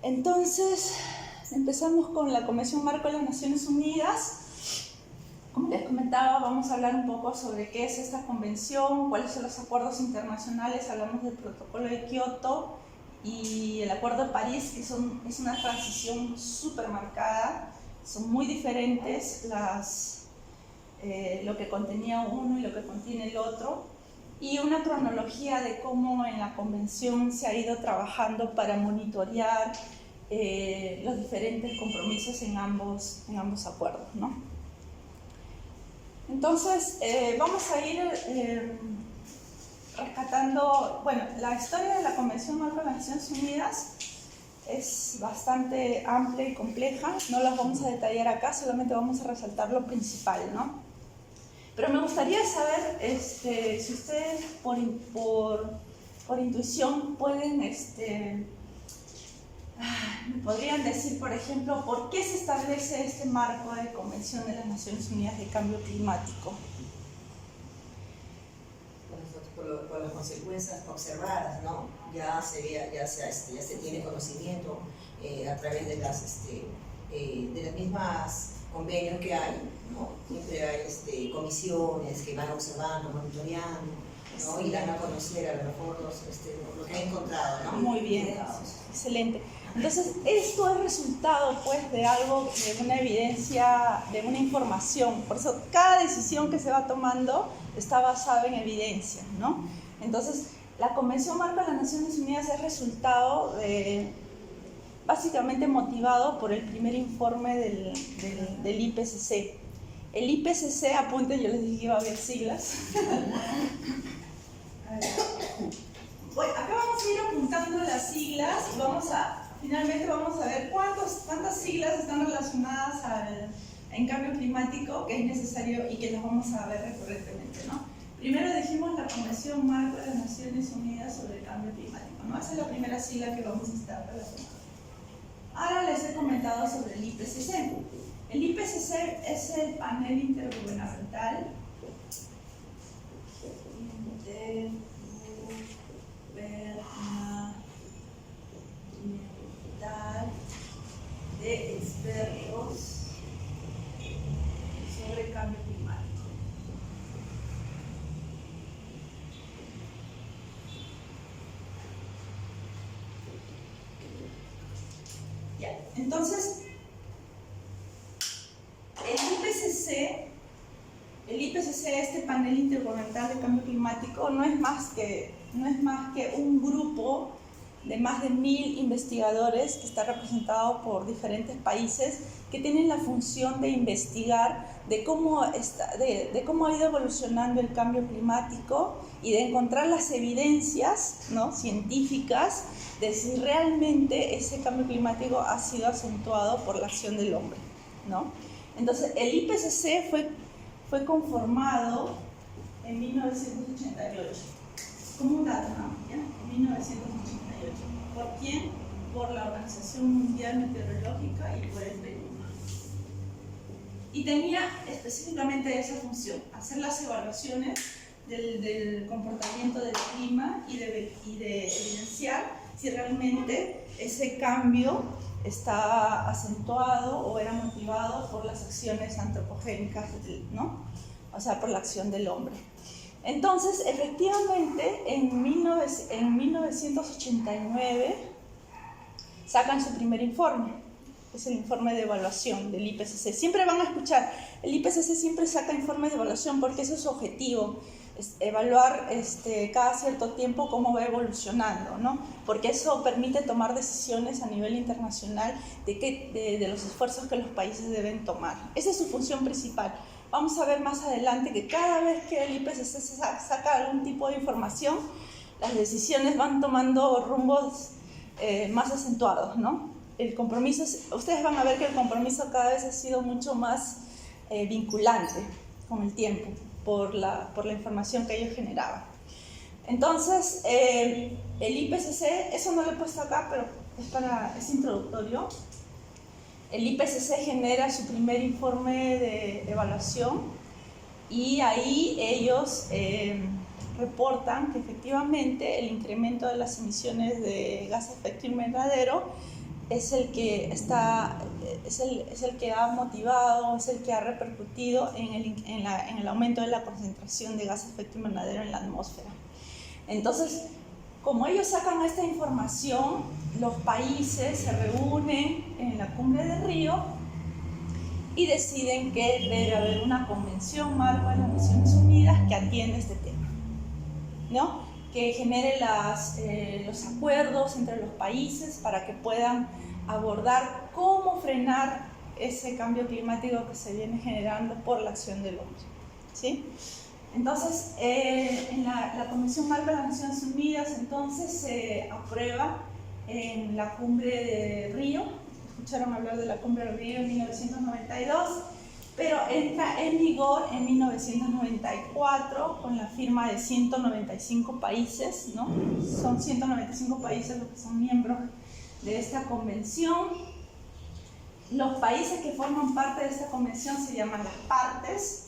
Entonces, empezamos con la Convención Marco de las Naciones Unidas. Como les comentaba, vamos a hablar un poco sobre qué es esta convención, cuáles son los acuerdos internacionales. Hablamos del Protocolo de Kioto y el Acuerdo de París, que es una transición súper marcada. Son muy diferentes lo que contenía uno y lo que contiene el otro. Y una cronología de cómo en la convención se ha ido trabajando para monitorear los diferentes compromisos en ambos acuerdos, ¿no? Entonces, vamos a ir rescatando, bueno, la historia de la Convención Marco de las Naciones Unidas es bastante amplia y compleja. No las vamos a detallar acá, solamente vamos a resaltar lo principal, ¿no? Pero me gustaría saber si ustedes por intuición pueden, me podrían decir, por ejemplo, ¿por qué se establece este marco de Convención de las Naciones Unidas de Cambio Climático? Por las consecuencias observadas, ¿no? Ya se tiene conocimiento a través de las mismas convenios que hay, ¿no? Siempre hay comisiones que van observando, monitoreando, ¿no? Y dan a conocer a lo mejor lo que han encontrado, ¿no? Muy bien, excelente. Entonces, esto es resultado, pues, de algo, de una evidencia, de una información. Por eso, cada decisión que se va tomando está basada en evidencia, ¿no? Entonces, la Convención Marco de las Naciones Unidas es resultado básicamente motivado por el primer informe del IPCC. El IPCC, apunten, yo les dije que iba a haber siglas. Bueno, acá vamos a ir apuntando las siglas y finalmente vamos a ver cuántas siglas están relacionadas en cambio climático que es necesario y que las vamos a ver recurrentemente, ¿no? Primero dijimos la Convención Marco de las Naciones Unidas sobre el Cambio Climático, ¿no? Esa es la primera sigla que vamos a estar relacionando. Ahora les he comentado sobre el IPCC. El IPCC es el panel intergubernamental de expertos sobre cambio climático. Ya, entonces, el IPCC, este panel intergubernamental de cambio climático, no es más que un grupo de más de 1000 investigadores que está representado por diferentes países que tienen la función de investigar de cómo ha ido evolucionando el cambio climático y de encontrar las evidencias, ¿no?, científicas de si realmente ese cambio climático ha sido acentuado por la acción del hombre, ¿no? Entonces, el IPCC fue conformado en 1988, como un dato, ¿no? ¿Ya? En 1988. ¿Por quién? Por la Organización Mundial Meteorológica y por el Perú. Y tenía específicamente esa función, hacer las evaluaciones del comportamiento del clima y de evidenciar si realmente ese cambio está acentuado o era motivado por las acciones antropogénicas, ¿no? O sea, por la acción del hombre. Entonces, efectivamente, en 1989 sacan su primer informe. Es el informe de evaluación del IPCC. Siempre van a escuchar, el IPCC siempre saca informe de evaluación porque ese es su objetivo, es evaluar cada cierto tiempo cómo va evolucionando, ¿no? Porque eso permite tomar decisiones a nivel internacional de los esfuerzos que los países deben tomar. Esa es su función principal. Vamos a ver más adelante que cada vez que el IPCC saca algún tipo de información, las decisiones van tomando rumbos más acentuados, ¿no? El compromiso, ustedes van a ver que el compromiso cada vez ha sido mucho más vinculante con el tiempo por la información que ellos generaban. Entonces, el IPCC, eso no lo he puesto acá, pero es introductorio. El IPCC genera su primer informe de evaluación y ahí ellos reportan que efectivamente el incremento de las emisiones de gases de efecto invernadero es el que ha motivado, es el que ha repercutido en el aumento de la concentración de gases de efecto invernadero en la atmósfera. Entonces, como ellos sacan esta información, los países se reúnen en la cumbre de Río y deciden que debe haber una convención marco de las Naciones Unidas que atienda este tema, ¿no? Que genere los acuerdos entre los países para que puedan abordar cómo frenar ese cambio climático que se viene generando por la acción del hombre, ¿sí? Entonces, en la Convención Marco de las Naciones Unidas, entonces se aprueba en la cumbre de Río. Escucharon hablar de la cumbre de Río en 1992, pero entra en vigor en 1994 con la firma de 195 países, ¿no? Son 195 países los que son miembros de esta convención. Los países que forman parte de esta convención se llaman las partes.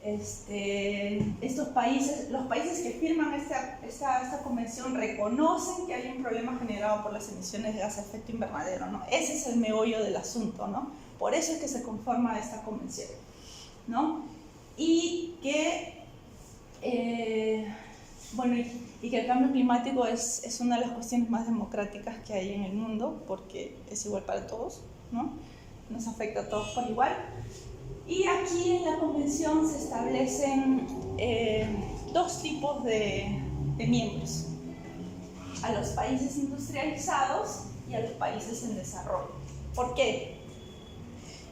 Estos países, los países que firman esta convención reconocen que hay un problema generado por las emisiones de gases de efecto invernadero, ¿no? Ese es el meollo del asunto, ¿no? Por eso es que se conforma esta convención, ¿no? Y que, y que el cambio climático es una de las cuestiones más democráticas que hay en el mundo, porque es igual para todos, ¿no? Nos afecta a todos por igual. Y aquí en la convención se establecen dos tipos de miembros: a los países industrializados y a los países en desarrollo. ¿Por qué?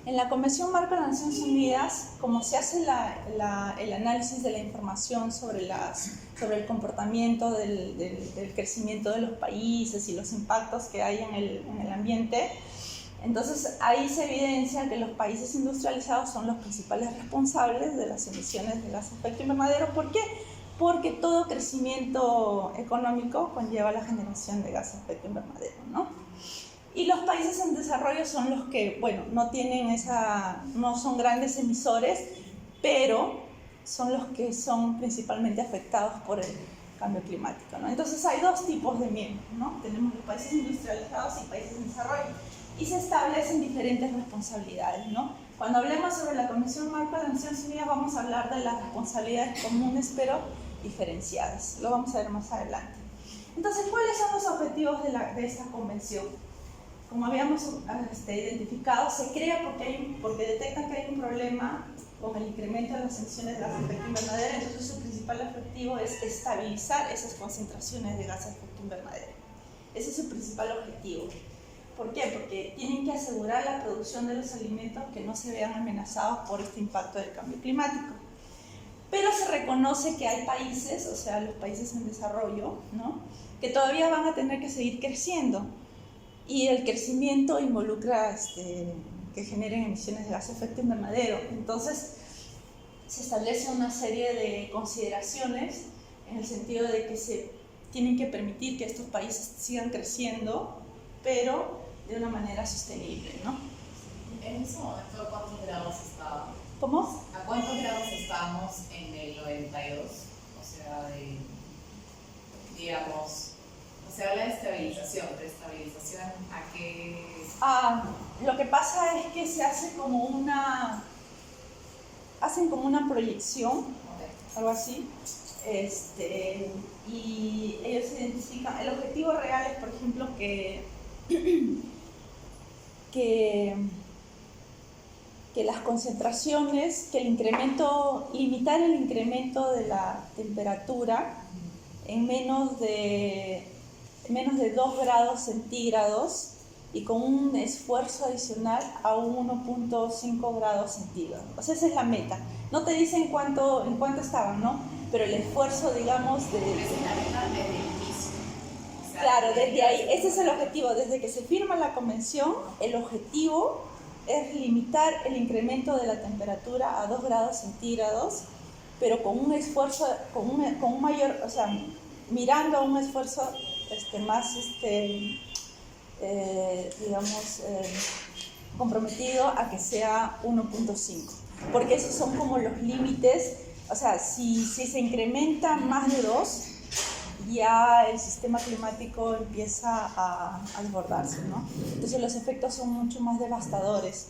En la Convención Marco de las Naciones Unidas, como se hace el análisis de la información sobre el comportamiento del crecimiento de los países y los impactos que hay en el ambiente, entonces ahí se evidencia que los países industrializados son los principales responsables de las emisiones de gases de efecto invernadero. ¿Por qué? Porque todo crecimiento económico conlleva la generación de gases de efecto invernadero, ¿no? Y los países en desarrollo son los que, bueno, no son grandes emisores, pero son los que son principalmente afectados por el cambio climático, ¿no? Entonces hay dos tipos de miembros, ¿no? Tenemos los países industrializados y países en desarrollo, y se establecen diferentes responsabilidades, ¿no? Cuando hablemos sobre la Convención Marco de las Naciones Unidas vamos a hablar de las responsabilidades comunes pero diferenciadas, lo vamos a ver más adelante. Entonces, ¿cuáles son los objetivos de esta convención? Como habíamos identificado, se crea porque detectan que hay un problema con el incremento de las emisiones de gases de efecto invernadero. Entonces su principal objetivo es estabilizar esas concentraciones de gases de efecto invernadero. Ese es su principal objetivo. ¿Por qué? Porque tienen que asegurar la producción de los alimentos que no se vean amenazados por este impacto del cambio climático. Pero se reconoce que hay países, o sea, los países en desarrollo, ¿no?, que todavía van a tener que seguir creciendo. Y el crecimiento involucra que generen emisiones de gases de efecto invernadero. Entonces, se establece una serie de consideraciones en el sentido de que se tienen que permitir que estos países sigan creciendo, pero de una manera sostenible, ¿no? En ese momento, ¿a cuántos grados estaba? ¿Cómo? ¿A cuántos grados estábamos en el 92? O sea, digamos, se habla de estabilización, ¿a qué? Lo que pasa es que se hace hacen como una proyección, okay, algo así, y ellos identifican, el objetivo real es, por ejemplo, que las concentraciones, limitar el incremento de la temperatura en menos de 2 grados centígrados y con un esfuerzo adicional a 1.5 grados centígrados. O sea, esa es la meta. No te dicen en cuánto estaban, ¿no? Pero el esfuerzo, digamos, Es la meta desde el inicio. O sea, claro, desde ahí, ese es el objetivo. Desde que se firma la convención, el objetivo es limitar el incremento de la temperatura a 2 grados centígrados, pero con un esfuerzo, con un mayor, o sea, mirando a un esfuerzo más, comprometido a que sea 1.5, porque esos son como los límites. o sea, si se incrementa más de 2, ya el sistema climático empieza a desbordarse, ¿no? Entonces los efectos son mucho más devastadores.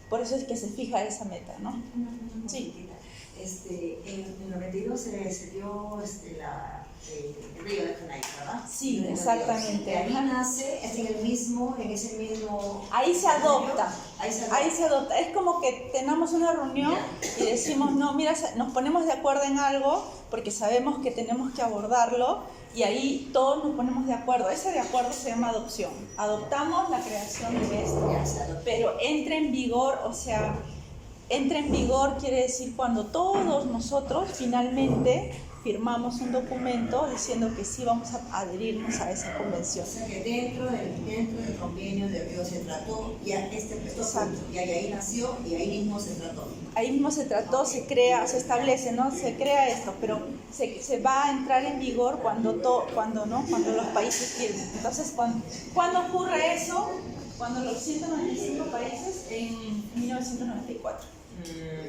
Por eso es que se fija esa meta, ¿no? Sí. En el 92 se dio el Río de Janeiro, ¿verdad? Sí, exactamente. Y ahí nace, es en ese mismo... Ahí se adopta. Ahí se adopta. Es como que tenemos una reunión y decimos, no, mira, nos ponemos de acuerdo en algo porque sabemos que tenemos que abordarlo y ahí todos nos ponemos de acuerdo. Ese de acuerdo se llama adopción. Adoptamos la creación de esto, pero entra en vigor, o sea, entra en vigor quiere decir cuando todos nosotros finalmente firmamos un documento diciendo que sí vamos a adherirnos a esa convención. O sea que dentro del convenio de Río se trató, ya Exacto. Y ahí nació y ahí mismo se trató. Ahí mismo se trató, se crea, se establece, ¿no? Se crea esto, pero se va a entrar en vigor cuando los países firmen. Entonces, ¿cuándo ocurre eso? Cuando los 195 países en 1994.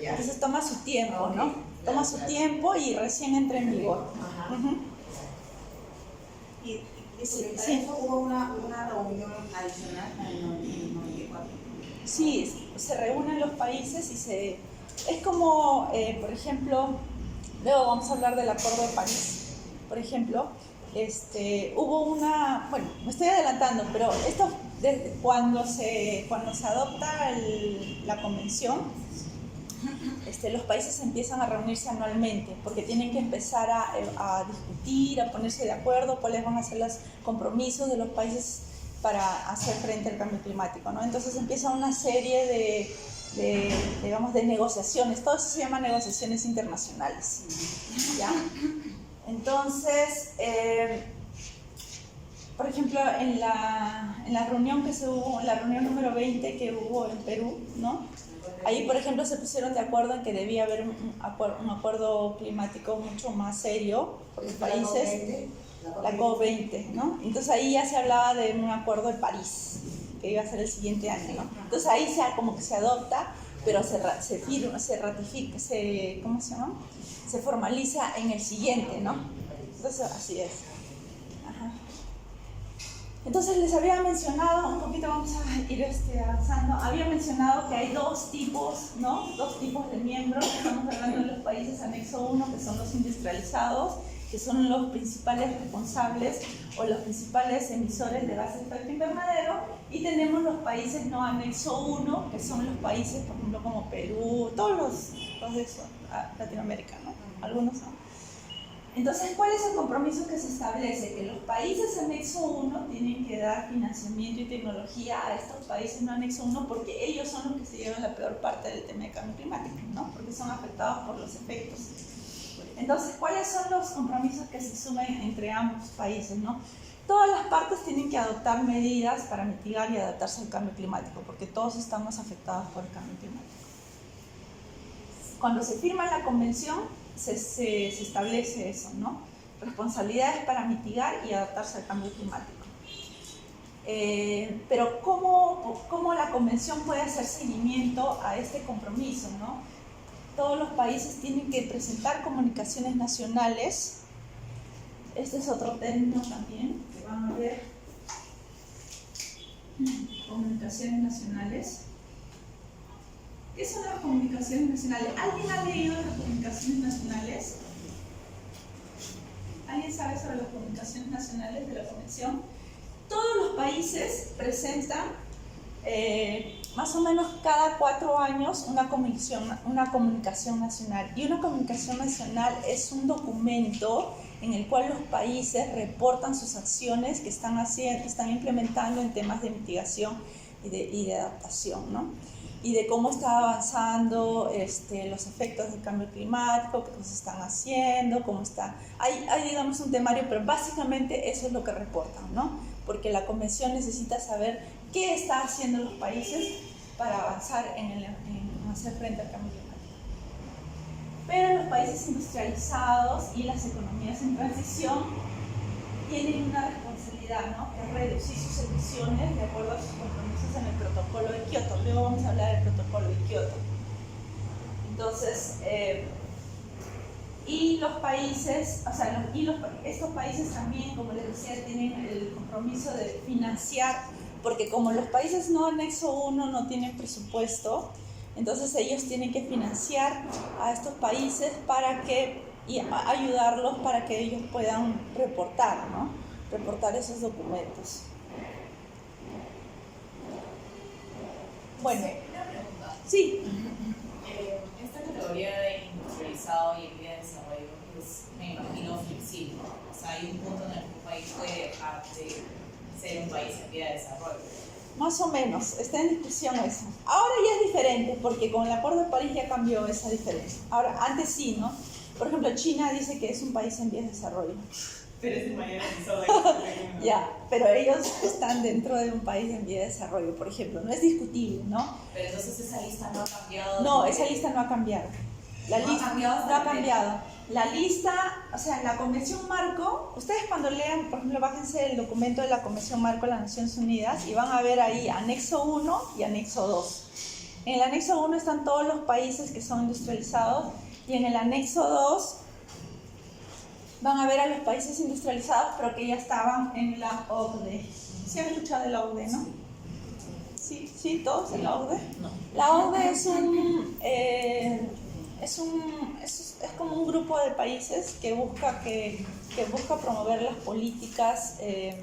Entonces toma su tiempo, ¿no? Toma su tiempo y recién entra en vigor. Ajá. Uh-huh. Y Sí. eso hubo una reunión adicional en el 94. Sí, se reúnen los países y es como, por ejemplo, luego vamos a hablar del Acuerdo de París. Por ejemplo, hubo bueno, me estoy adelantando, pero esto cuando se adopta la convención, los países empiezan a reunirse anualmente porque tienen que empezar a discutir, a ponerse de acuerdo cuáles van a ser los compromisos de los países para hacer frente al cambio climático, ¿no? Entonces empieza una serie de negociaciones, todo eso se llama negociaciones internacionales, ¿ya? Entonces, por ejemplo, en la reunión que se hubo, en la reunión número 20 que hubo en Perú, ¿no? Ahí, por ejemplo, se pusieron de acuerdo en que debía haber un acuerdo climático mucho más serio por los países, la COP20, ¿no? Entonces ahí ya se hablaba de un acuerdo de París, que iba a ser el siguiente año, ¿no? Entonces ahí como que se adopta, pero se firma, se ratifica, ¿cómo se llama? Se formaliza en el siguiente, ¿no? Entonces así es. Ajá. Entonces les había mencionado, un poquito vamos a ir avanzando, había mencionado que hay dos tipos, ¿no? Dos tipos de miembros, estamos hablando de los países anexo 1, que son los industrializados, que son los principales responsables o los principales emisores de gases de efecto invernadero, y tenemos los países no anexo 1, que son los países, por ejemplo, como Perú, todos los de eso, Latinoamérica, ¿no? Algunos son. Entonces, ¿cuál es el compromiso que se establece? Que los países anexo 1 tienen que dar financiamiento y tecnología a estos países no anexo 1 porque ellos son los que se llevan la peor parte del tema de cambio climático, ¿no? Porque son afectados por los efectos. Entonces, ¿cuáles son los compromisos que se asumen entre ambos países, ¿no? Todas las partes tienen que adoptar medidas para mitigar y adaptarse al cambio climático, porque todos estamos afectados por el cambio climático. Cuando se firma la convención, se establece eso, ¿no? Responsabilidades para mitigar y adaptarse al cambio climático. Pero ¿cómo la convención puede hacer seguimiento a este compromiso, ¿no? Todos los países tienen que presentar comunicaciones nacionales. Este es otro término también que van a ver. Comunicaciones nacionales. ¿Qué son las comunicaciones nacionales? ¿Alguien ha leído las comunicaciones nacionales? ¿Alguien sabe sobre las comunicaciones nacionales de la Convención? Todos los países presentan más o menos cada 4 años una comunicación nacional. Y una comunicación nacional es un documento en el cual los países reportan sus acciones que están implementando en temas de mitigación y de adaptación, ¿no? Y de cómo está avanzando los efectos del cambio climático, qué cosas están haciendo, cómo está... Hay digamos un temario, pero básicamente eso es lo que reportan, ¿no? Porque la Convención necesita saber qué están haciendo los países para avanzar en hacer frente al cambio climático. Pero los países industrializados y las economías en transición tienen una responsabilidad, ¿no? Que es reducir sus emisiones de acuerdo a sus compromisos en el protocolo de Kioto. Luego vamos a hablar del protocolo de Kioto. Entonces, Y los países, o sea, estos países también, como les decía, tienen el compromiso de financiar, porque como los países no anexo 1 no tienen presupuesto, entonces ellos tienen que financiar a estos países y ayudarlos para que ellos puedan reportar, ¿no? Reportar esos documentos. Bueno, Una pregunta. sí. Esta categoría de industrializado y en vía de desarrollo es, me imagino, flexible. O sea, hay un punto en el que un país puede dejar de ser un país en vía de desarrollo. Más o menos, está en discusión eso. Ahora ya es diferente, porque con el Acuerdo de París ya cambió esa diferencia. Ahora, antes sí, ¿no? Por ejemplo, China dice que es un país en vías de desarrollo. Pero es el mayor episodio de Ya, pero ellos están dentro de un país en vía de desarrollo, por ejemplo. No es discutible, ¿no? Pero entonces esa lista no ha cambiado. No, esa lista no ha cambiado. La No ha lista cambiado hasta no ha el cambiado. La lista, o sea, la Convención Marco, ustedes cuando lean, por ejemplo, bájense el documento de la Convención Marco de las Naciones Unidas y van a ver ahí anexo 1 y anexo 2. En el anexo 1 están todos los países que son industrializados y en el anexo 2 van a ver a los países industrializados pero que ya estaban en la OCDE. ¿Sí han escuchado de la OCDE, no? Sí, todos de la OCDE. No. La OCDE es como un grupo de países que busca promover las políticas, que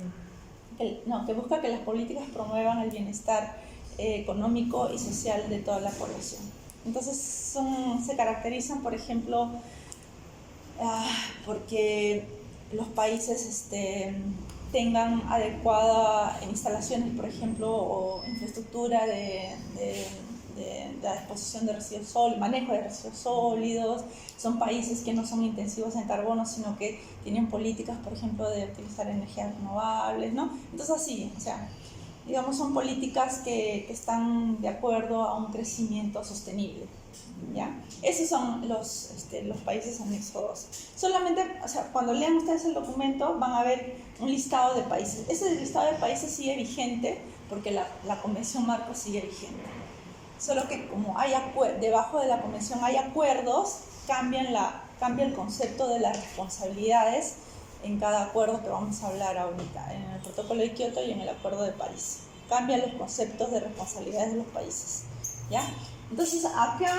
busca que las políticas promuevan el bienestar económico y social de toda la población. Entonces se caracterizan, por ejemplo, porque los países tengan adecuadas instalaciones, por ejemplo, o infraestructura de la disposición de residuos sólidos, manejo de residuos sólidos. Son países que no son intensivos en carbono, sino que tienen políticas, por ejemplo, de utilizar energías renovables, ¿no? Entonces así, o sea, digamos, son políticas que están de acuerdo a un crecimiento sostenible, ¿ya? Esos son los países anexo 2. Solamente, o sea, cuando lean ustedes el documento van a ver un listado de países. Ese listado de países sigue vigente porque la Convención Marco sigue vigente. Solo que como debajo de la Convención hay acuerdos, cambia el concepto de las responsabilidades en cada acuerdo que vamos a hablar ahorita, en el Protocolo de Kioto y en el Acuerdo de París. Cambian los conceptos de responsabilidades de los países, ¿ya? Entonces acá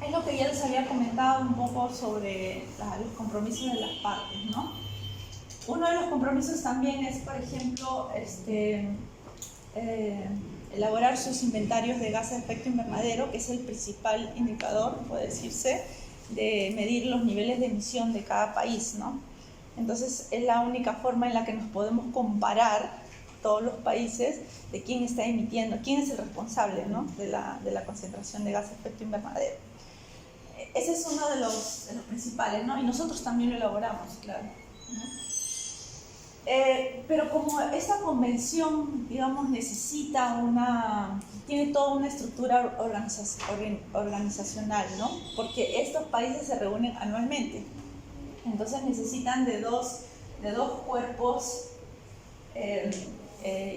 es lo que ya les había comentado un poco sobre los compromisos de las partes, ¿no? Uno de los compromisos también es, por ejemplo, elaborar sus inventarios de gases de efecto invernadero, que es el principal indicador, puede decirse, de medir los niveles de emisión de cada país, ¿no? Entonces es la única forma en la que nos podemos comparar todos los países de quién está emitiendo, quién es el responsable, ¿no? de la concentración de gases de efecto invernadero. Ese es uno de los principales, ¿no? Y nosotros también lo elaboramos, claro, ¿no? Pero como esta convención, digamos, tiene toda una estructura organizacional, ¿no? Porque estos países se reúnen anualmente, entonces necesitan de dos cuerpos,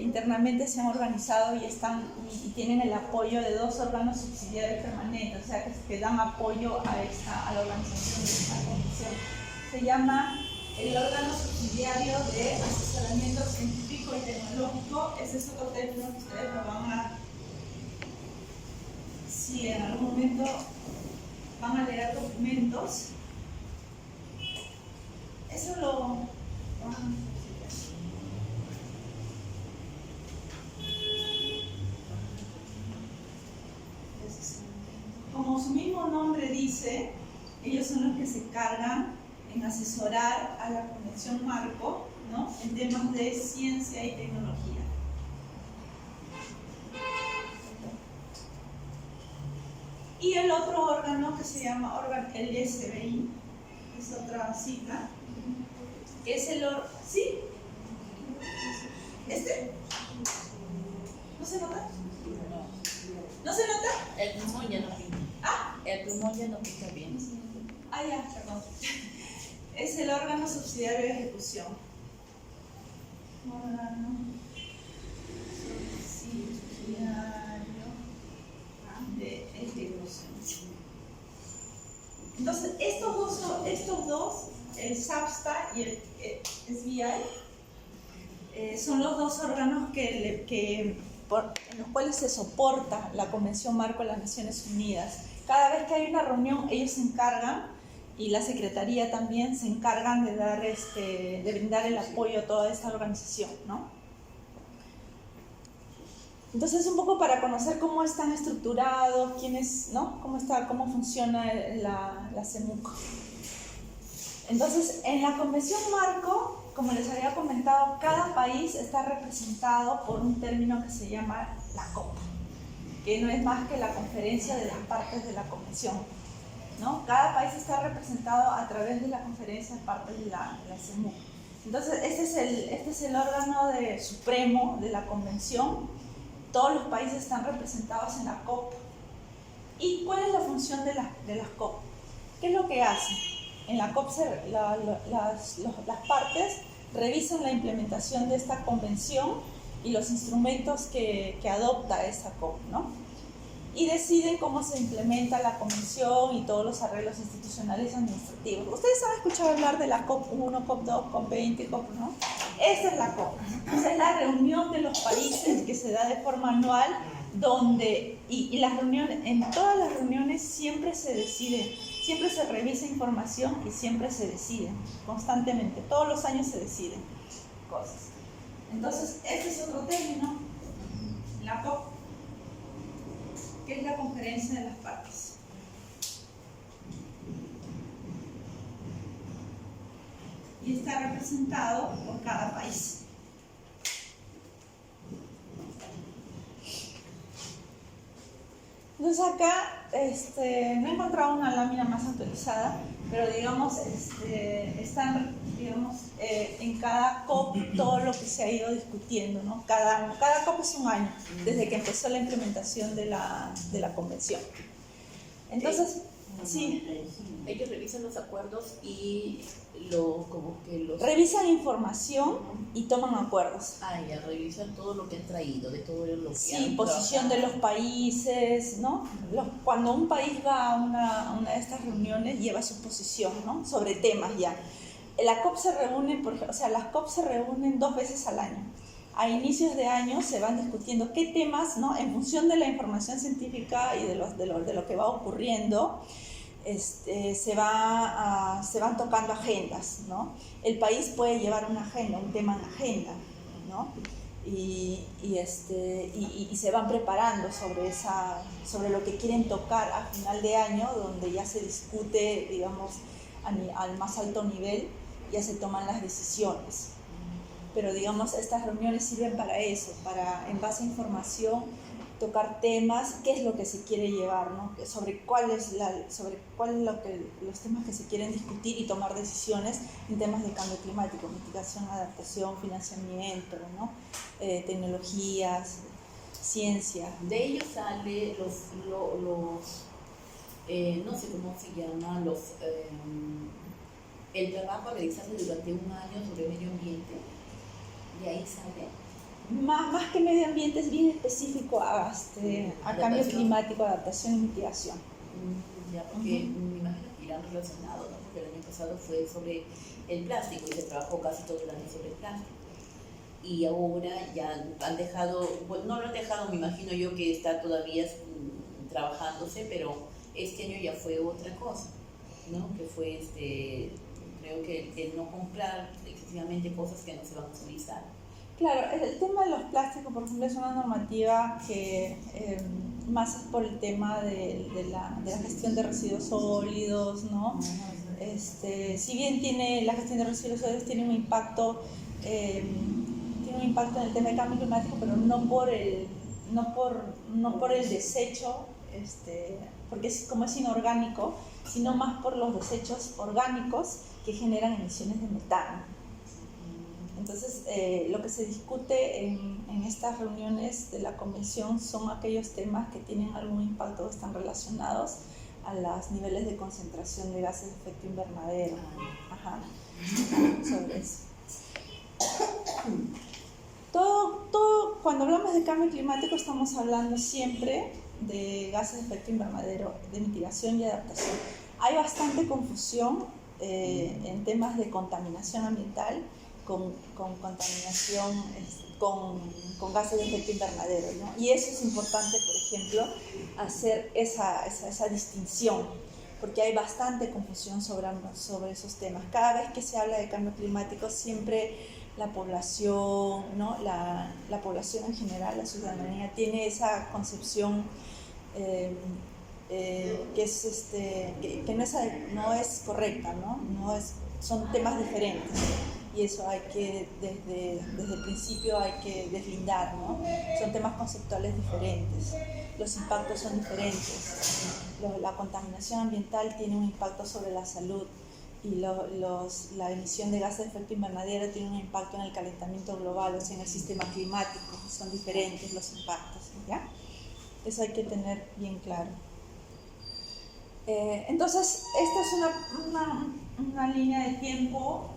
internamente se han organizado y tienen el apoyo de 2 órganos subsidiarios permanentes, o sea, que dan apoyo a la organización de esta convención. Se llama el órgano subsidiario de asesoramiento científico y tecnológico. Ese es otro término que ustedes lo van a, si en algún momento van a leer documentos, eso lo como su mismo nombre dice, ellos son los que se cargan en asesorar a la Convención Marco, ¿no? En temas de ciencia y tecnología. Y el otro órgano que se llama el SBI, es otra sigla, es el órgano, ¿sí? ¿No se nota? ¿No se nota? El plumón ya no pinta. Ah, El plumón ya no pinta bien. ya, perdón. Es el órgano subsidiario de ejecución. Órgano subsidiario de ejecución. Entonces, estos y el SBI son los dos órganos en los cuales se soporta la Convención Marco de las Naciones Unidas. Cada vez que hay una reunión, ellos se encargan, y la Secretaría también se encargan de brindar el apoyo a toda esta organización, ¿no? Entonces, un poco para conocer cómo están estructurados, quiénes, ¿no? Cómo funciona la CEMUC. Entonces, en la Convención Marco, como les había comentado, cada país está representado por un término que se llama la COP, que no es más que la conferencia de las partes de la Convención, ¿no? Cada país está representado a través de la conferencia de partes de la CEMUC. Entonces, este es el órgano supremo de la Convención. Todos los países están representados en la COP. ¿Y cuál es la función de las COP? ¿Qué es lo que hacen? En la COP las partes revisan la implementación de esta convención y los instrumentos que adopta esta COP, ¿no? Y deciden cómo se implementa la convención y todos los arreglos institucionales y administrativos. Ustedes han escuchado hablar de la COP 1, COP 2, COP 20, COP, ¿no? Esta es la COP. Esa es la reunión de los países que se da de forma anual, donde, y las reuniones, en todas las reuniones siempre se decide, siempre se revisa información y siempre se decide, constantemente, todos los años se deciden cosas. Entonces, este es otro término, la COP, que es la conferencia de las partes. Y está representado por cada país. Entonces acá no he encontrado una lámina más actualizada, pero digamos, están en cada COP todo lo que se ha ido discutiendo, ¿no? Cada COP es un año, desde que empezó la implementación de la convención. Entonces, sí. Ellos revisan los acuerdos y revisan información y toman acuerdos. ya revisan todo lo que han traído, de todo lo que sí, han posición trabajado. de los países, ¿no? Cuando un país va a una de estas reuniones, lleva su posición, ¿no? Sobre temas ya. La COP se reúne, las COP se reúnen 2 veces al año. A inicios de año se van discutiendo qué temas, ¿no? En función de la información científica y de lo que va ocurriendo, se van tocando agendas, ¿no? El país puede llevar una agenda, un tema en agenda, ¿no? Y se van preparando sobre lo que quieren tocar a final de año, donde ya se discute, digamos, al más alto nivel, ya se toman las decisiones. Pero, digamos, estas reuniones sirven para eso, para, en base a información, tocar temas, qué es lo que se quiere llevar, ¿no? Sobre cuáles los temas que se quieren discutir y tomar decisiones en temas de cambio climático, mitigación, adaptación, financiamiento, ¿no? Tecnologías, ciencia. De ellos sale no sé cómo se llama, el trabajo a realizarse durante un año sobre medio ambiente, de ahí sale. Más que medio ambiente, es bien específico a cambio climático, adaptación y mitigación. Ya, porque me imagino que irán relacionados, ¿no? Porque el año pasado fue sobre el plástico y se trabajó casi todo el año sobre el plástico. Y ahora ya han dejado, bueno, no lo han dejado, me imagino yo que está todavía trabajándose, pero este año ya fue otra cosa, ¿no? Que fue, creo que el no comprar excesivamente cosas que no se van a utilizar. Claro, el tema de los plásticos, por ejemplo, es una normativa que más es por el tema de la gestión de residuos sólidos, ¿no? Si bien la gestión de residuos sólidos tiene un impacto en el tema del cambio climático, pero no por el desecho, porque como es inorgánico, sino más por los desechos orgánicos que generan emisiones de metano. Entonces, lo que se discute en estas reuniones de la convención son aquellos temas que tienen algún impacto o están relacionados a los niveles de concentración de gases de efecto invernadero. Ajá. Sobre eso. Cuando hablamos de cambio climático estamos hablando siempre de gases de efecto invernadero, de mitigación y adaptación. Hay bastante confusión en temas de contaminación ambiental, con contaminación, con gases de efecto invernadero, ¿no? Y eso es importante, por ejemplo, hacer esa distinción, porque hay bastante confusión sobre esos temas. Cada vez que se habla de cambio climático, siempre la población, ¿no? la población en general, la ciudadanía, tiene esa concepción que no es correcta, ¿no? Son temas diferentes. Y eso hay que, desde el principio hay que deslindar, ¿no? Son temas conceptuales diferentes, los impactos son diferentes. La contaminación ambiental tiene un impacto sobre la salud y la emisión de gases de efecto invernadero tiene un impacto en el calentamiento global, o sea, en el sistema climático. Son diferentes los impactos, ¿ya? Eso hay que tener bien claro. Entonces, esta es una línea de tiempo.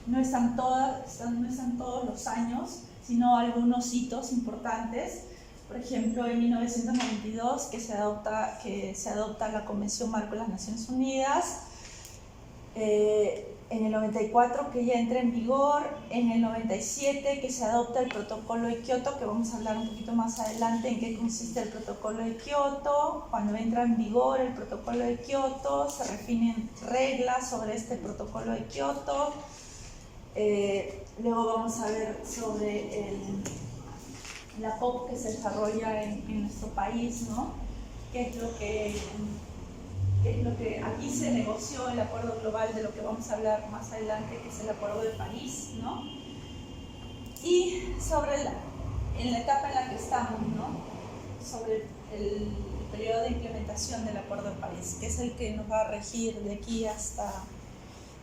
No están todos los años, sino algunos hitos importantes. Por ejemplo, en 1992 que se adopta la Convención Marco de las Naciones Unidas, en el 94 que ya entra en vigor, en el 97 que se adopta el Protocolo de Kioto, que vamos a hablar un poquito más adelante en qué consiste el Protocolo de Kioto. Cuando entra en vigor el Protocolo de Kioto, se definen reglas sobre este Protocolo de Kioto. Luego vamos a ver sobre la COP que se desarrolla en nuestro país, ¿no? ¿Qué es lo que aquí se negoció, el acuerdo global de lo que vamos a hablar más adelante, que es el Acuerdo de París, ¿no? Y sobre en la etapa en la que estamos, ¿no? Sobre el periodo de implementación del Acuerdo de París, que es el que nos va a regir de aquí hasta...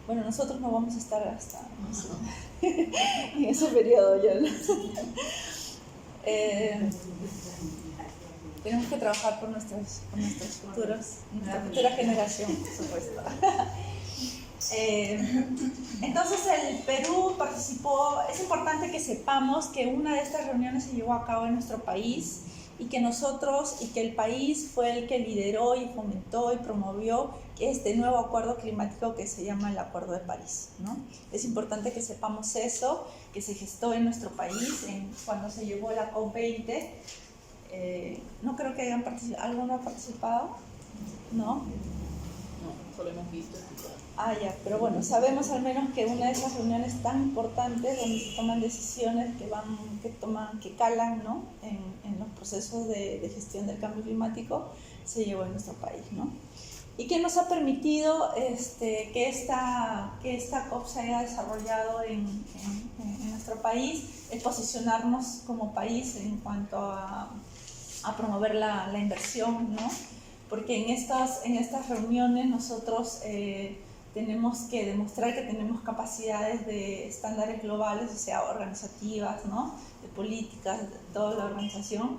Bueno, nosotros no vamos a estar hasta en ese periodo ya, ¿no? Tenemos que trabajar por nuestra futura generación, por supuesto. Entonces el Perú participó. Es importante que sepamos que una de estas reuniones se llevó a cabo en nuestro país y que el país fue el que lideró y fomentó y promovió este nuevo acuerdo climático que se llama el Acuerdo de París, ¿no? Es importante que sepamos eso, que se gestó en nuestro país cuando se llevó la COP20. No creo que hayan participado. ¿Alguno ha participado? ¿No? No, solo hemos visto. Ya, pero bueno, sabemos al menos que una de esas reuniones tan importantes donde se toman decisiones que calan, ¿no? en los procesos de gestión del cambio climático, se llevó en nuestro país, ¿no? Y que nos ha permitido que esta COP se haya desarrollado en nuestro país, es posicionarnos como país en cuanto a promover la inversión, ¿no? Porque en estas reuniones nosotros tenemos que demostrar que tenemos capacidades de estándares globales, o sea, organizativas, ¿no? De políticas, de toda la organización,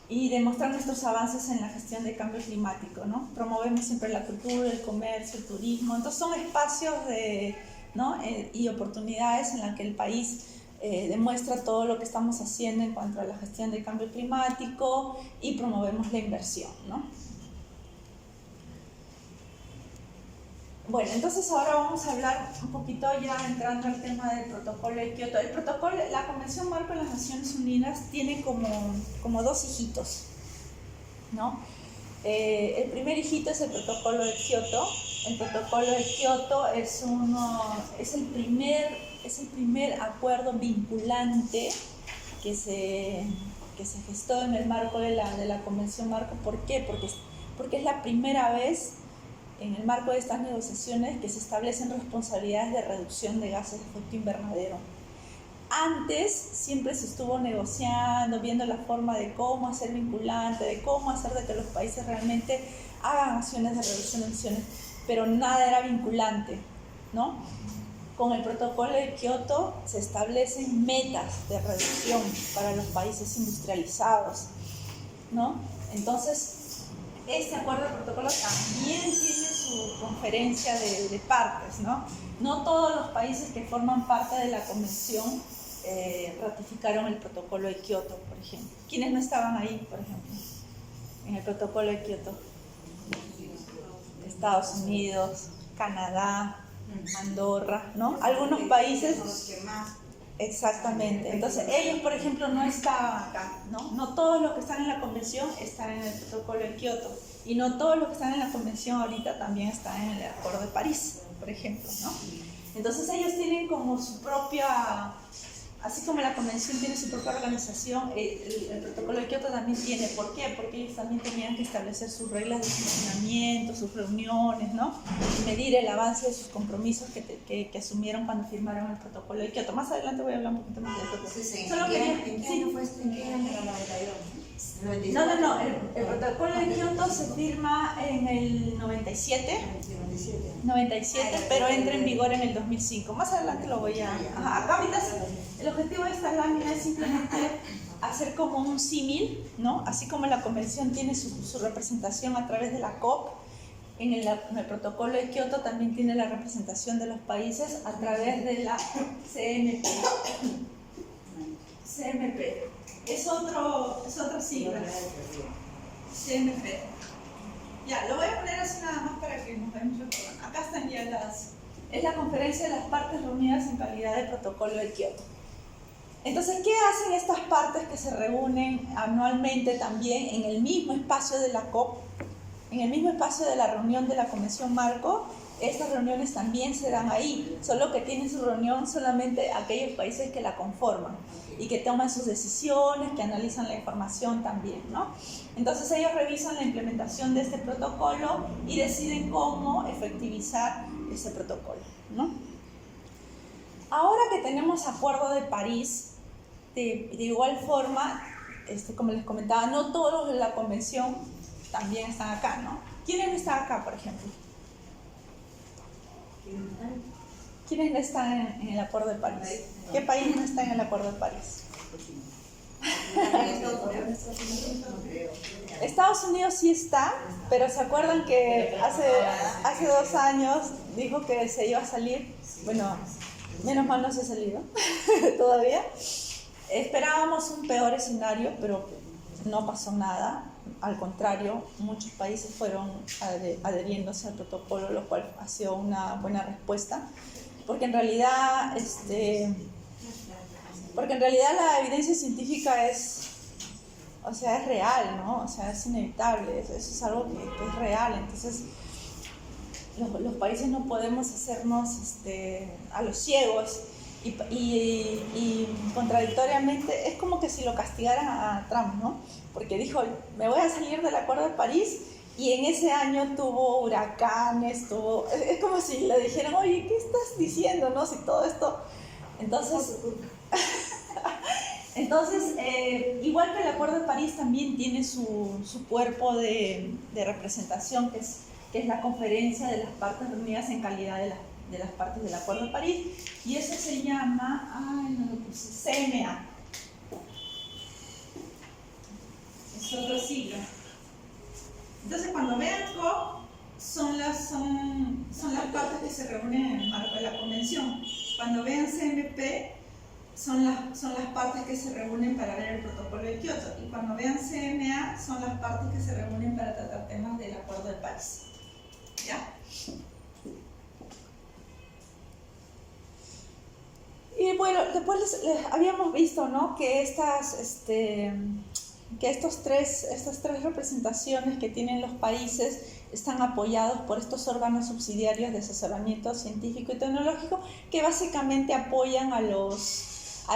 y demostrar nuestros avances en la gestión del cambio climático, ¿no? Promovemos siempre la cultura, el comercio, el turismo. Entonces son espacios ¿no? Y oportunidades en las que el país demuestra todo lo que estamos haciendo en cuanto a la gestión del cambio climático y promovemos la inversión, ¿no? Bueno, entonces ahora vamos a hablar un poquito ya entrando al tema del Protocolo de Kioto. La Convención Marco de las Naciones Unidas tiene como dos hijitos, ¿no? El primer hijito es el Protocolo de Kioto. El Protocolo de Kioto es el primer acuerdo vinculante que se gestó en el marco de la Convención Marco. ¿Por qué? Porque es la primera vez en el marco de estas negociaciones que se establecen responsabilidades de reducción de gases de efecto invernadero. Antes siempre se estuvo negociando, viendo la forma de cómo hacer vinculante, de cómo hacer de que los países realmente hagan acciones de reducción de emisiones, pero nada era vinculante, ¿no? Con el Protocolo de Kioto se establecen metas de reducción para los países industrializados, ¿no? Entonces, este acuerdo de protocolo también tiene su conferencia de partes, ¿no? No todos los países que forman parte de la convención ratificaron el Protocolo de Kioto, por ejemplo. ¿Quiénes no estaban ahí, por ejemplo, en el Protocolo de Kioto? Estados Unidos, Canadá, Andorra, ¿no? Algunos países. Son los que más. Exactamente. Entonces, ellos, por ejemplo, no estaban acá, ¿no? No todos los que están en la convención están en el protocolo de Kioto. Y no todos los que están en la convención ahorita también están en el Acuerdo de París, por ejemplo, ¿no? Entonces, ellos tienen como su propia... Así como la convención tiene su propia organización, el protocolo de Kioto también tiene. ¿Por qué? Porque ellos también tenían que establecer sus reglas de funcionamiento, sus reuniones, ¿no? Y medir el avance de sus compromisos que asumieron cuando firmaron el protocolo de Kioto. Más adelante voy a hablar un poquito más de esto. Entonces, Solo quería... ¿en qué año fue esto? ¿En qué año? No. El protocolo de Kioto se firma en el 97, pero entra en vigor en el 2005. Más adelante lo voy a... Ajá, acá ahorita el objetivo de esta lámina es simplemente hacer como un símil, ¿no? Así como la convención tiene su representación a través de la COP, en el protocolo de Kioto también tiene la representación de los países a través de la CMP. CMP. Es otra sigla. CMP. Ya, lo voy a poner así nada más para que nos vayamos recordando. Acá están ya es la conferencia de las partes reunidas en calidad de protocolo de Kioto. Entonces, ¿qué hacen estas partes que se reúnen anualmente también en el mismo espacio de la COP? En el mismo espacio de la reunión de la Convención Marco, estas reuniones también se dan ahí, solo que tienen su reunión solamente aquellos países que la conforman y que toman sus decisiones, que analizan la información también, ¿no? Entonces ellos revisan la implementación de este protocolo y deciden cómo efectivizar ese protocolo, ¿no? Ahora que tenemos Acuerdo de París, de igual forma, como les comentaba, no todos de la convención también están acá, ¿no? ¿Quiénes no están acá, por ejemplo? ¿Quiénes no están en el Acuerdo de París? ¿Qué país no está en el Acuerdo de París? Estados Unidos sí está, pero ¿se acuerdan que hace 2 años dijo que se iba a salir? Bueno, menos mal no se ha salido todavía. Esperábamos un peor escenario, pero no pasó nada. Al contrario, muchos países fueron adheriéndose al protocolo, lo cual ha sido una buena respuesta, porque en realidad la evidencia científica es real, ¿no? O sea, es inevitable, eso es algo que es real. Entonces, los países no podemos hacernos a los ciegos y contradictoriamente es como que si lo castigaran a Trump, ¿no? Porque dijo, me voy a salir del Acuerdo de París y en ese año tuvo huracanes, es como si le dijeran, oye, ¿qué estás diciendo, no? Si todo esto... Entonces, igual que el Acuerdo de París también tiene su cuerpo de representación, que es la conferencia de las partes reunidas en calidad de las partes del Acuerdo de París, y eso se llama, CMA. Es otro siglo. Entonces, cuando vean COP, son las partes que se reúnen en el marco de la convención. Cuando vean CMP, son las partes que se reúnen para ver el protocolo de Kioto. Y cuando vean CMA, son las partes que se reúnen para tratar temas del Acuerdo de París. ¿Ya? Y bueno, después les habíamos visto, ¿no? Que estas tres representaciones que tienen los países están apoyados por estos órganos subsidiarios de asesoramiento científico y tecnológico que básicamente apoyan a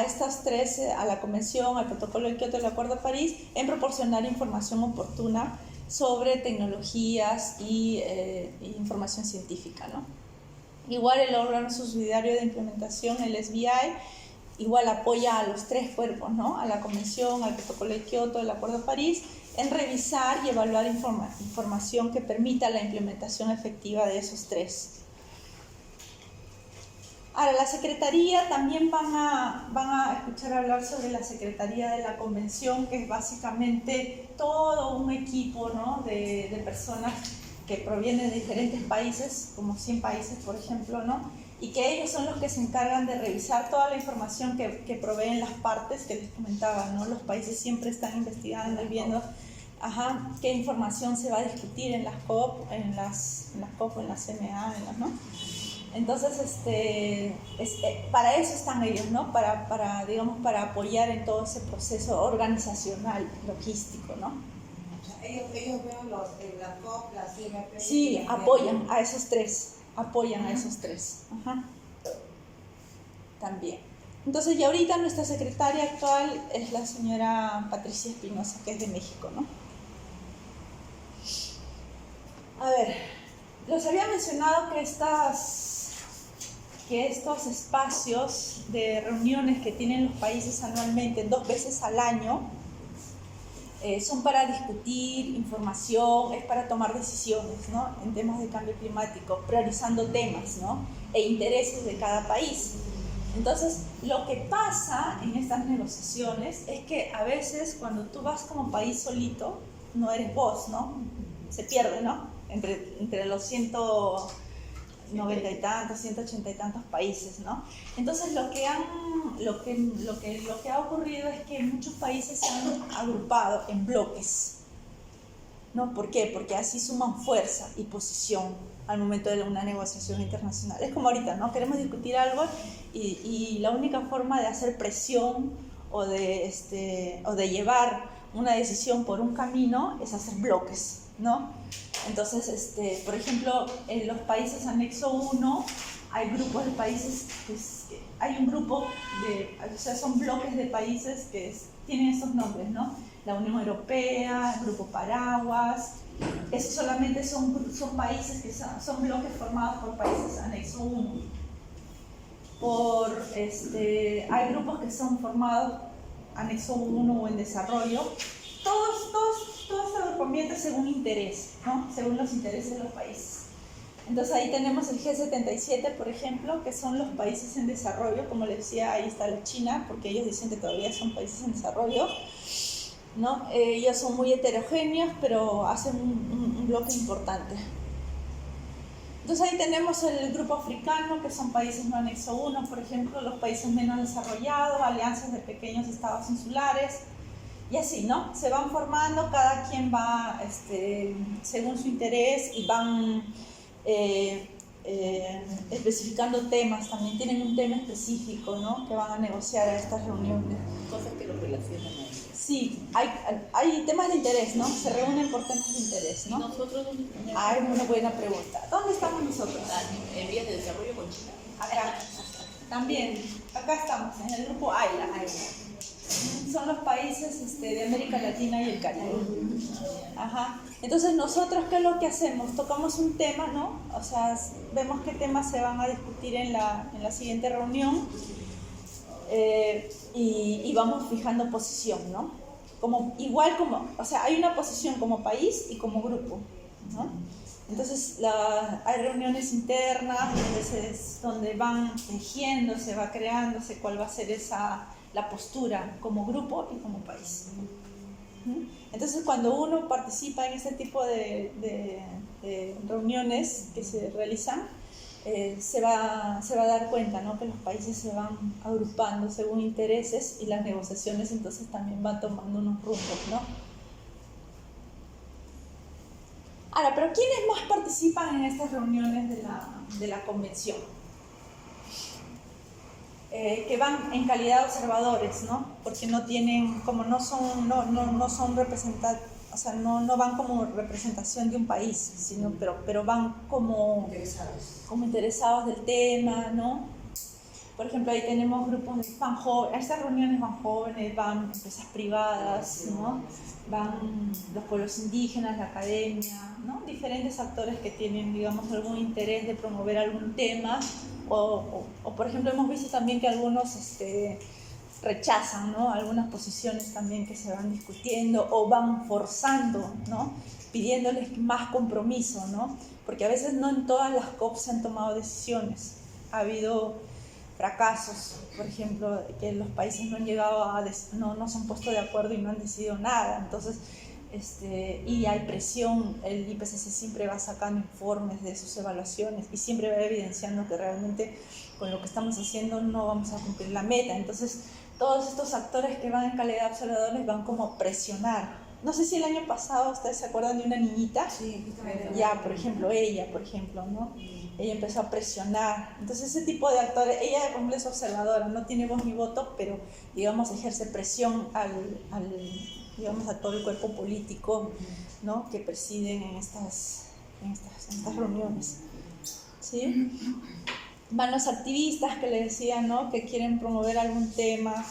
estas tres, a la Convención, al Protocolo de Kioto y al Acuerdo de París, en proporcionar información oportuna sobre tecnologías y información científica, ¿no? Igual el órgano subsidiario de implementación, el SBI, igual apoya a los tres cuerpos, ¿no? A la Convención, al Protocolo de Kioto, al Acuerdo de París, en revisar y evaluar información que permita la implementación efectiva de esos tres. Ahora, la Secretaría, también van a escuchar hablar sobre la Secretaría de la Convención, que es básicamente todo un equipo, ¿no? de personas que provienen de diferentes países, como 100 países, por ejemplo, ¿no? Y que ellos son los que se encargan de revisar toda la información que proveen las partes que les comentaba, ¿no? Los países siempre están investigando y viendo qué información se va a discutir en las COP, en las COP, en las CMA, ¿no? Entonces, para eso están ellos, ¿no? Para apoyar en todo ese proceso organizacional, logístico, ¿no? Ellos ven la COP, la CMP. Sí, apoyan a esos tres. También. Entonces, y ahorita nuestra secretaria actual es la señora Patricia Espinosa, que es de México, ¿no? A ver, les había mencionado que estos espacios de reuniones que tienen los países anualmente, 2 veces al año, son para discutir información, es para tomar decisiones, ¿no? En temas de cambio climático, priorizando temas, ¿no? E intereses de cada país. Entonces, lo que pasa en estas negociaciones es que a veces cuando tú vas como país solito, no eres vos, ¿no? Se pierde, ¿no? Entre los 190 y tantos, 180 y tantos países, ¿no? Entonces lo que ha ocurrido es que muchos países se han agrupado en bloques, ¿no? ¿Por qué? Porque así suman fuerza y posición al momento de una negociación internacional. Es como ahorita, ¿no? Queremos discutir algo y la única forma de hacer presión o de llevar una decisión por un camino es hacer bloques, ¿no? Entonces, por ejemplo, en los países anexo 1 hay grupos de países, hay un grupo son bloques de países que tienen esos nombres, ¿no? La Unión Europea, el Grupo Paraguas, esos solamente son países que son bloques formados por países anexo 1. Hay grupos que son formados anexo 1 o en desarrollo. Todos se agrupamientos según interés, ¿no? Según los intereses de los países. Entonces ahí tenemos el G77, por ejemplo, que son los países en desarrollo. Como les decía, ahí está la China, porque ellos dicen que todavía son países en desarrollo, ¿no? Ellos son muy heterogéneos, pero hacen un bloque importante. Entonces ahí tenemos el grupo africano, que son países no anexo 1, por ejemplo, los países menos desarrollados, alianzas de pequeños estados insulares, y así, ¿no? Se van formando, cada quien va según su interés y van especificando temas, también tienen un tema específico, ¿no? Que van a negociar a estas reuniones. Cosas que los relacionan a ellos. Sí, hay temas de interés, ¿no? Se reúnen por temas de interés, ¿no? ¿Nosotros dónde estamos? Ah, es una buena pregunta. ¿Dónde estamos nosotros? ¿En vías de desarrollo con China? Acá. También, acá estamos, en el grupo AILA. Son los países de América Latina y el Caribe. Entonces nosotros, ¿qué es lo que hacemos? Tocamos un tema, ¿no? O sea, vemos qué temas se van a discutir en la siguiente reunión y vamos fijando posición, ¿no? O sea, hay una posición como país y como grupo, ¿no? Entonces hay reuniones internas donde van tejiéndose, va creándose cuál va a ser la postura como grupo y como país. Entonces, cuando uno participa en este tipo de reuniones que se realizan, se va a dar cuenta, ¿no? Que los países se van agrupando según intereses y las negociaciones entonces también van tomando unos rumbos, ¿no? Ahora, ¿pero quiénes más participan en estas reuniones de la convención? Que van en calidad de observadores, ¿no? Porque no tienen, como no son representados, o sea, no van como representación de un país, sino, pero van como interesados del tema, ¿no? Por ejemplo, ahí tenemos grupos a estas reuniones van jóvenes, van empresas privadas, ¿no? Van los pueblos indígenas, la academia, ¿no? Diferentes actores que tienen, digamos, algún interés de promover algún tema. O por ejemplo, hemos visto también que algunos rechazan, ¿no? Algunas posiciones también que se van discutiendo o van forzando, ¿no? Pidiéndoles más compromiso, ¿no? Porque a veces no en todas las COP se han tomado decisiones. Ha habido fracasos, por ejemplo, que los países no han llegado no se han puesto de acuerdo y no han decidido nada. Entonces, y hay presión, el IPCC siempre va sacando informes de sus evaluaciones y siempre va evidenciando que realmente con lo que estamos haciendo no vamos a cumplir la meta. Entonces, todos estos actores que van en calidad de observadores van como a presionar, no sé si el año pasado ustedes se acuerdan de una niñita. Sí, justamente. Ya, por ejemplo, ¿no? Ella empezó a presionar. Entonces ese tipo de actores, ella por ejemplo es observadora, no tiene voz ni voto, pero digamos ejerce presión digamos a todo el cuerpo político, ¿no? Que presiden en estas reuniones. ¿Sí? Van los activistas que le decían, ¿no? Que quieren promover algún tema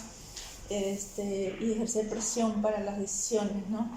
y ejercer presión para las decisiones, ¿no?